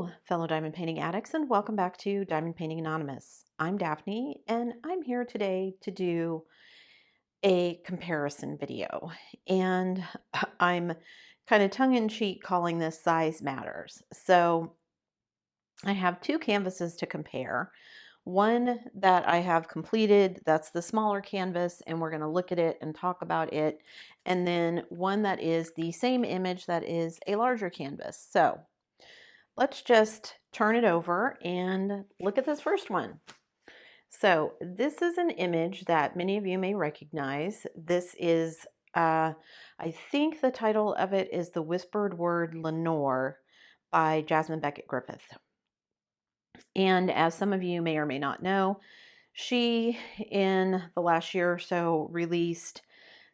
Hello, fellow diamond painting addicts, and welcome back to Diamond Painting Anonymous. I'm Daphne, and I'm here today to do a comparison video. And I'm kind of tongue-in-cheek calling this size matters. So I have two canvases to compare. One that I have completed, that's the smaller canvas, and we're going to look at it and talk about it. And then one that is the same image that is a larger canvas. So let's just turn it over and look at this first one. So this is an image that many of you may recognize. This is, I think the title of it is The Whispered Word Lenore by Jasmine-Becket Griffith. And as some of you may or may not know, she, in the last year or so, released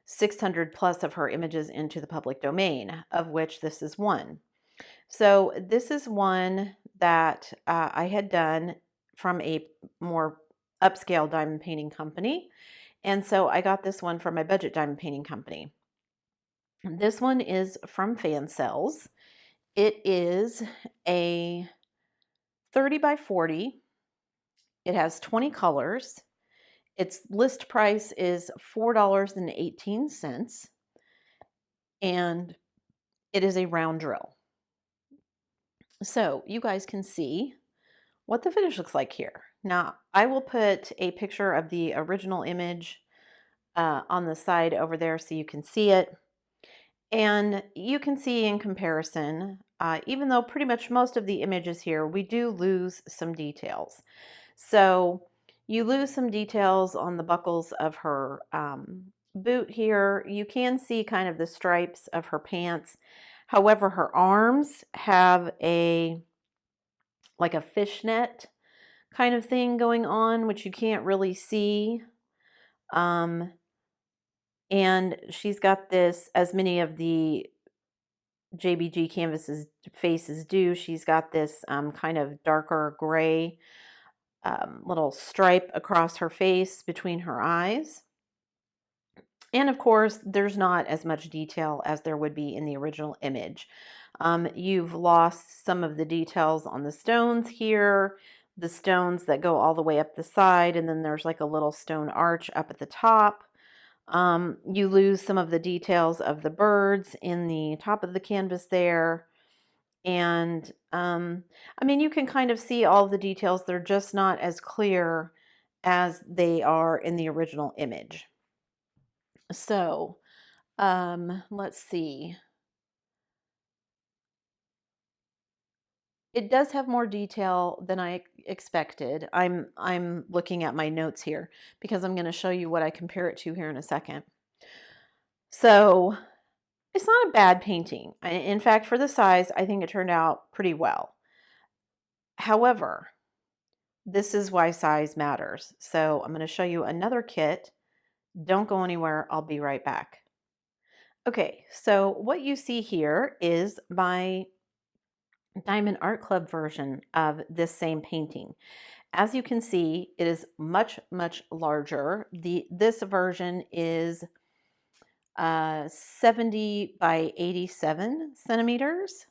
600 plus of her images into the public domain, of which this is one. So this is one that I had done from a more upscale diamond painting company. And so I got this one from my budget diamond painting company. This one is from Fan Cells. It is a 30 by 40. It has 20 colors. Its list price is $4.18. And it is a round drill. So you guys can see what the finish looks like here. Now, I will put a picture of the original image on the side over there so you can see it. And you can see in comparison, even though pretty much most of the images here, we do lose some details. So you lose some details on the buckles of her boot here. You can see kind of the stripes of her pants. However, her arms have like a fishnet kind of thing going on, which you can't really see. And she's got this, as many of the JBG canvases faces do, she's got this kind of darker gray little stripe across her face between her eyes. And of course, there's not as much detail as there would be in the original image. You've lost some of the details on the stones here, the stones that go all the way up the side, and then there's like a little stone arch up at the top. You lose some of the details of the birds in the top of the canvas there. And I mean, you can kind of see all the details. They're just not as clear as they are in the original image. So let's see. It does have more detail than I expected. I'm looking at my notes here because I'm going to show you what I compare it to here in a second. So it's not a bad painting. In fact, for the size, I think it turned out pretty well. However, this is why size matters. So I'm going to show you another kit. Don't go anywhere. I'll be right back. Okay, so what you see here is my Diamond Art Club version of this same painting. As you can see, it is much, much larger. This version is 70 by 87 centimeters.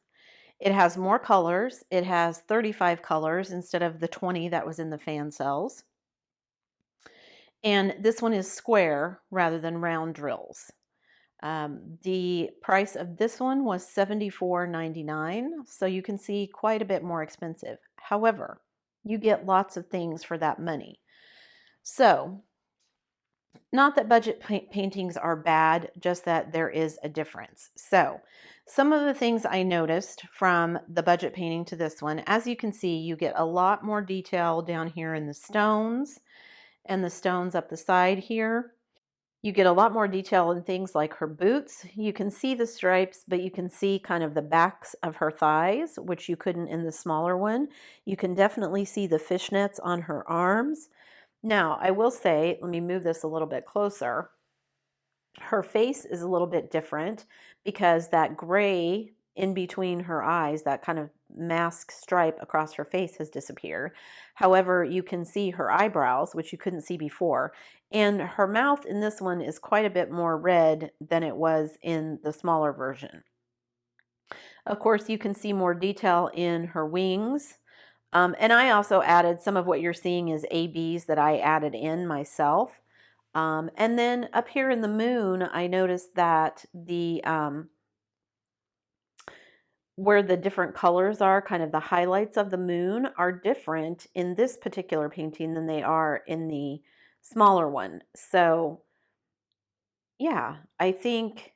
It has more colors. It has 35 colors instead of the 20 that was in the Fan Cells. And this one is square rather than round drills. The price of this one was $74.99, so you can see quite a bit more expensive. However, you get lots of things for that money. So, not that budget paintings are bad, just that there is a difference. So, some of the things I noticed from the budget painting to this one, as you can see, you get a lot more detail down here in the stones and the stones up the side here. You get a lot more detail in things like her boots. You can see the stripes, but you can see kind of the backs of her thighs, which you couldn't in the smaller one. You can definitely see the fishnets on her arms. Now, I will say, let me move this a little bit closer. Her face is a little bit different because that gray in between her eyes, that kind of mask stripe across her face has disappeared. However, you can see her eyebrows, which you couldn't see before. And her mouth in this one is quite a bit more red than it was in the smaller version. Of course, you can see more detail in her wings. And I also added some of what you're seeing is ABs that I added in myself. And then up here in the moon, I noticed that the where the different colors are, kind of the highlights of the moon, are different in this particular painting than they are in the smaller one. So yeah, I think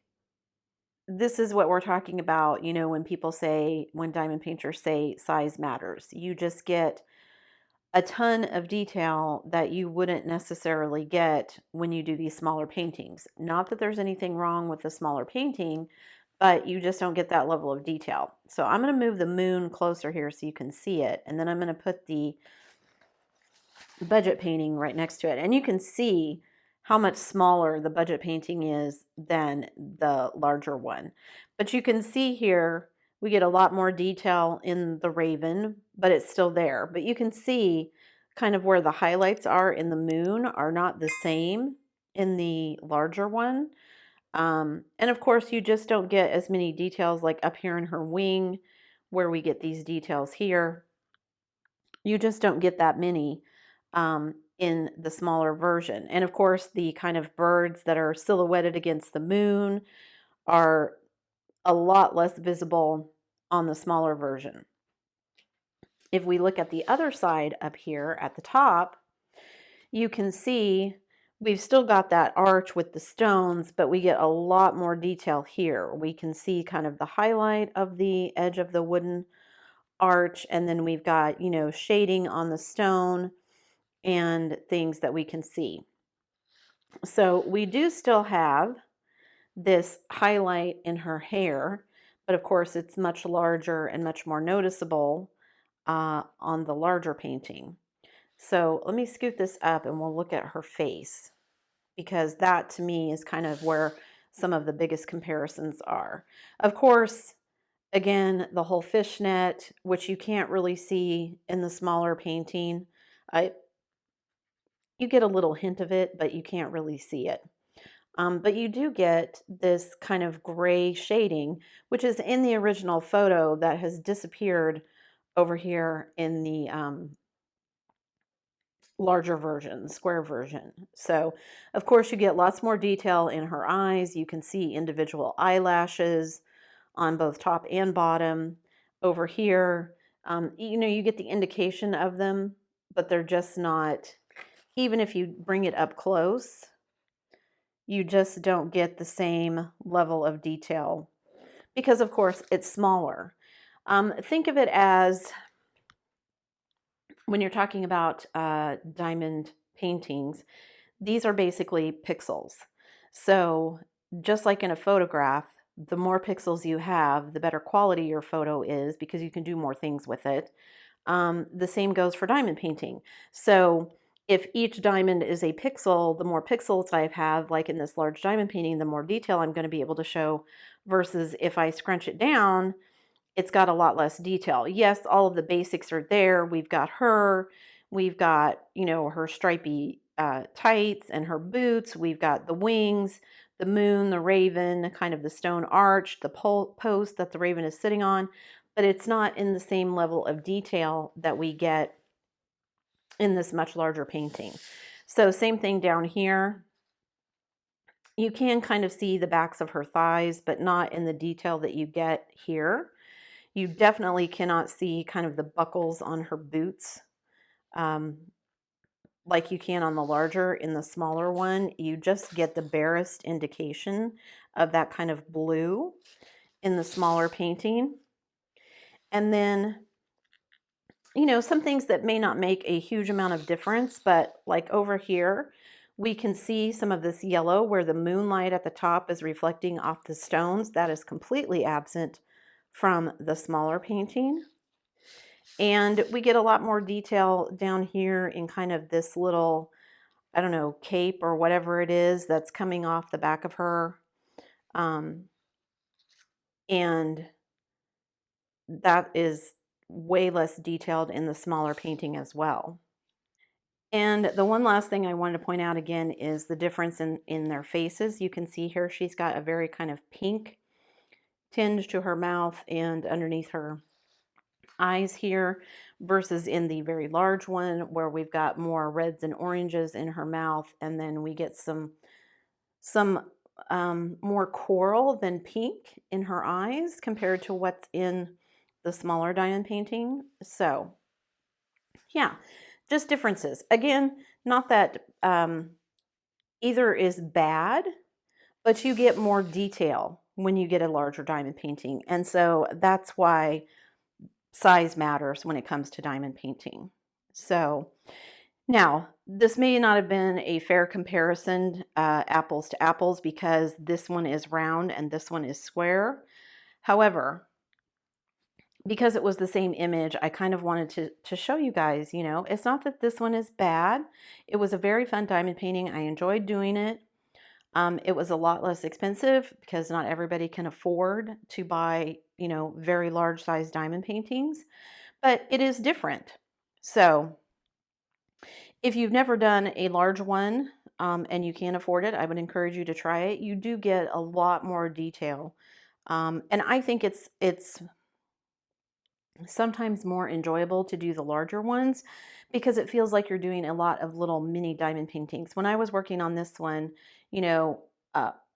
this is what we're talking about, you know, when people say, when diamond painters say size matters. You just get a ton of detail that you wouldn't necessarily get when you do these smaller paintings. Not that there's anything wrong with the smaller painting, but you just don't get that level of detail. So I'm going to move the moon closer here so you can see it. And then I'm going to put the budget painting right next to it. And you can see how much smaller the budget painting is than the larger one. But you can see here, we get a lot more detail in the raven, but it's still there. But you can see kind of where the highlights are in the moon are not the same in the larger one. And of course, you just don't get as many details like up here in her wing, where we get these details here. You just don't get that many in the smaller version. And of course, the kind of birds that are silhouetted against the moon are a lot less visible on the smaller version. If we look at the other side up here at the top, you can see we've still got that arch with the stones, but we get a lot more detail here. We can see kind of the highlight of the edge of the wooden arch, and then we've got, you know, shading on the stone and things that we can see. So we do still have this highlight in her hair, but of course it's much larger and much more noticeable on the larger painting. So let me scoot this up and we'll look at her face, because that to me is kind of where some of the biggest comparisons are. Of course, again, the whole fishnet, which you can't really see in the smaller painting. You get a little hint of it, but you can't really see it. But you do get this kind of gray shading, which is in the original photo that has disappeared over here in the larger version, square version. So, of course, you get lots more detail in her eyes. You can see individual eyelashes on both top and bottom. Over here, you know, you get the indication of them, but they're just not, even if you bring it up close, you just don't get the same level of detail because, of course, it's smaller. Think of it as, when you're talking about diamond paintings, these are basically pixels. So just like in a photograph, the more pixels you have, the better quality your photo is because you can do more things with it. The same goes for diamond painting. So if each diamond is a pixel, the more pixels I have, like in this large diamond painting, the more detail I'm going to be able to show, versus if I scrunch it down, it's got a lot less detail. Yes, all of the basics are there. We've got her, we've got, you know, her stripy tights and her boots. We've got the wings, the moon, the raven, kind of the stone arch, the post that the raven is sitting on, but it's not in the same level of detail that we get in this much larger painting. So same thing down here. You can kind of see the backs of her thighs, but not in the detail that you get here. You definitely cannot see kind of the buckles on her boots like you can on the larger. In the smaller one, you just get the barest indication of that kind of blue in the smaller painting. And then, you know, some things that may not make a huge amount of difference, but like over here, we can see some of this yellow where the moonlight at the top is reflecting off the stones. That is completely absent from the smaller painting. And we get a lot more detail down here in kind of this little, I don't know, cape or whatever it is that's coming off the back of her. And that is way less detailed in the smaller painting as well. And the one last thing I wanted to point out again is the difference in their faces. You can see here she's got a very kind of pink tinge to her mouth and underneath her eyes here, versus in the very large one where we've got more reds and oranges in her mouth, and then we get some more coral than pink in her eyes compared to what's in the smaller diamond painting. So yeah, just differences. Again, not that either is bad, but you get more detail when you get a larger diamond painting. And so that's why size matters when it comes to diamond painting. So now, this may not have been a fair comparison, apples to apples, because this one is round and this one is square. However, because it was the same image, I kind of wanted to show you guys, you know, it's not that this one is bad. It was a very fun diamond painting. I enjoyed doing it. It was a lot less expensive because not everybody can afford to buy, you know, very large size diamond paintings, but it is different. So if you've never done a large one and you can't afford it, I would encourage you to try it. You do get a lot more detail. And I think it's sometimes more enjoyable to do the larger ones because it feels like you're doing a lot of little mini diamond paintings. When I was working on this one, you know,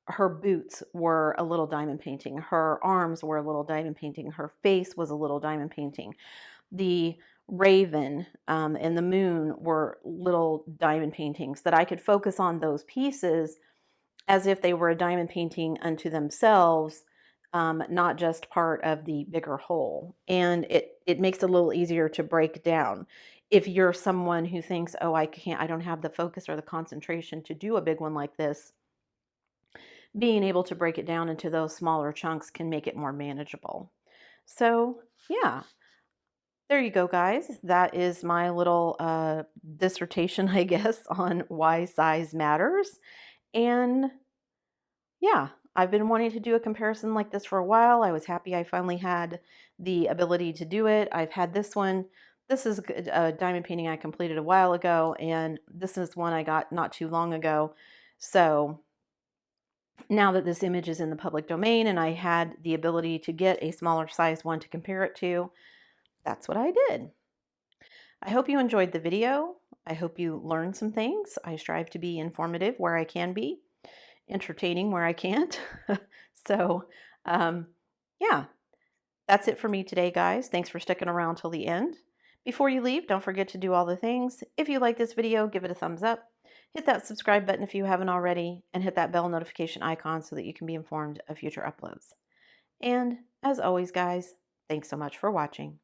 her boots were a little diamond painting. Her arms were a little diamond painting. Her face was a little diamond painting. The raven and the moon were little diamond paintings that I could focus on those pieces as if they were a diamond painting unto themselves, not just part of the bigger whole. And it makes it a little easier to break down. If you're someone who thinks, oh, I don't have the focus or the concentration to do a big one like this, being able to break it down into those smaller chunks can make it more manageable. So yeah, there you go, guys. That is my little dissertation, I guess, on why size matters. And yeah, I've been wanting to do a comparison like this for a while. I was happy I finally had the ability to do it. I've had this one. This is a diamond painting I completed a while ago, and this is one I got not too long ago. So now that this image is in the public domain and I had the ability to get a smaller size one to compare it to, that's what I did. I hope you enjoyed the video. I hope you learned some things. I strive to be informative where I can be, entertaining where I can't. So, yeah, that's it for me today, guys. Thanks for sticking around till the end. Before you leave, don't forget to do all the things. If you like this video, give it a thumbs up. Hit that subscribe button if you haven't already, and hit that bell notification icon so that you can be informed of future uploads. And as always, guys, thanks so much for watching.